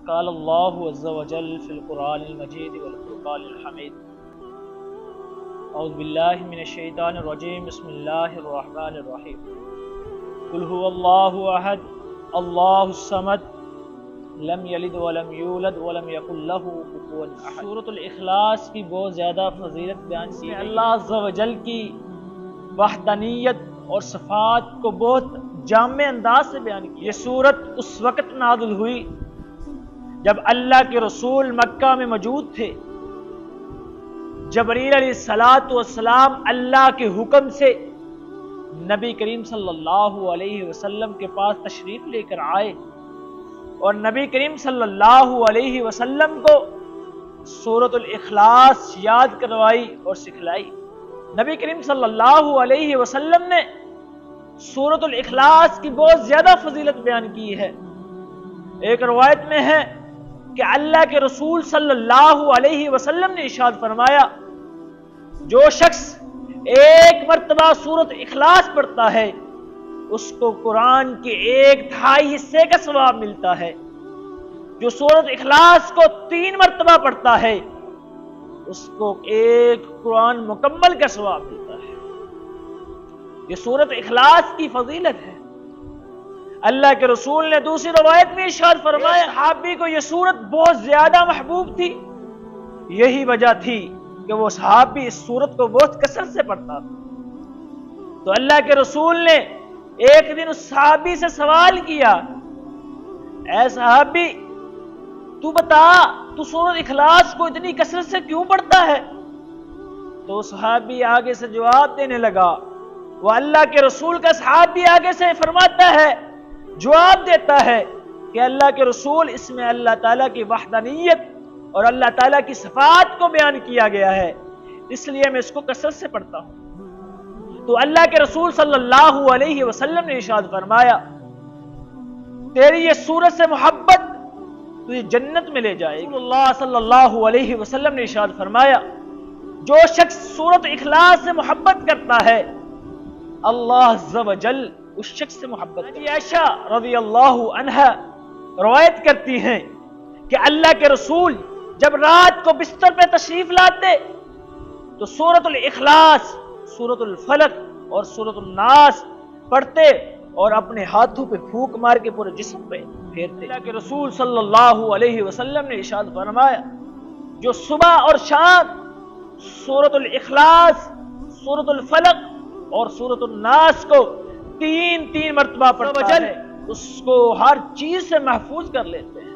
قال اللہ عز وجل فی القرآن المجید والفرقان الحمید اعوذ باللہ من الشیطان الرجیم بسم اللہ الرحمن الرحیم قل هو اللہ احد اللہ الصمد لم یلد ولم یولد ولم یکن لہ کفوا احد۔ سورۃ الاخلاص کی بہت زیادہ فضیلت بیان کی ہے۔ اللہ عز وجل کی وحدانیت اور صفات کو بہت جامع انداز سے بیان کیا۔ یہ سورت اس وقت نازل ہوئی جب اللہ کے رسول مکہ میں موجود تھے۔ جبریل علیہ السلام اللہ کے حکم سے نبی کریم صلی اللہ علیہ وسلم کے پاس تشریف لے کر آئے اور نبی کریم صلی اللہ علیہ وسلم کو سورۃ الاخلاص یاد کروائی اور سکھلائی۔ نبی کریم صلی اللہ علیہ وسلم نے سورۃ الاخلاص کی بہت زیادہ فضیلت بیان کی ہے۔ ایک روایت میں ہے کہ اللہ کے رسول صلی اللہ علیہ وسلم نے ارشاد فرمایا، جو شخص ایک مرتبہ سورۃ اخلاص پڑھتا ہے اس کو قرآن کے 1/2 حصے کا ثواب ملتا ہے۔ جو سورۃ اخلاص کو 3 مرتبہ پڑھتا ہے اس کو ایک قرآن مکمل کا ثواب ملتا ہے۔ یہ سورۃ اخلاص کی فضیلت ہے۔ اللہ کے رسول نے دوسری روایت میں ارشاد فرمایا، صحابی کو یہ سورت بہت زیادہ محبوب تھی، یہی وجہ تھی کہ وہ صحابی اس سورت کو بہت کثرت سے پڑھتا تھا۔ تو اللہ کے رسول نے ایک دن اس صحابی سے سوال کیا، اے صحابی تو بتا تو سورۃ اخلاص کو اتنی کثرت سے کیوں پڑھتا ہے؟ تو صحابی آگے سے جواب دینے لگا۔ وہ اللہ کے رسول کا صحابی آگے سے فرماتا ہے، جواب دیتا ہے کہ اللہ کے رسول اس میں اللہ تعالیٰ کی وحدانیت اور اللہ تعالیٰ کی صفات کو بیان کیا گیا ہے، اس لیے میں اس کو کثرت سے پڑھتا ہوں۔ تو اللہ کے رسول صلی اللہ علیہ وسلم نے ارشاد فرمایا، تیری یہ سورت سے محبت تجھے جنت میں لے جائے گی۔ رسول اللہ صلی اللہ علیہ وسلم نے ارشاد فرمایا، جو شخص سورت اخلاص سے محبت کرتا ہے اللہ عز و جل اس شخص سے محبت کرتا ہے۔ عائشہ رضی اللہ عنہا روایت کرتی ہیں کہ اللہ کے رسول جب رات کو بستر پہ تشریف لاتے تو سورۃ الاخلاص، سورۃ الفلق اور سورۃ الناس پڑھتے اور اپنے ہاتھوں پہ پھونک مار کے پورے جسم پہ پھیرتے۔ اللہ کے رسول صلی اللہ علیہ وسلم نے ارشاد فرمایا، جو صبح اور شام سورۃ الاخلاص، سورۃ الفلق اور سورۃ الناس کو 3 مرتبہ پڑھتا ہے اس کو ہر چیز سے محفوظ کر لیتے ہیں۔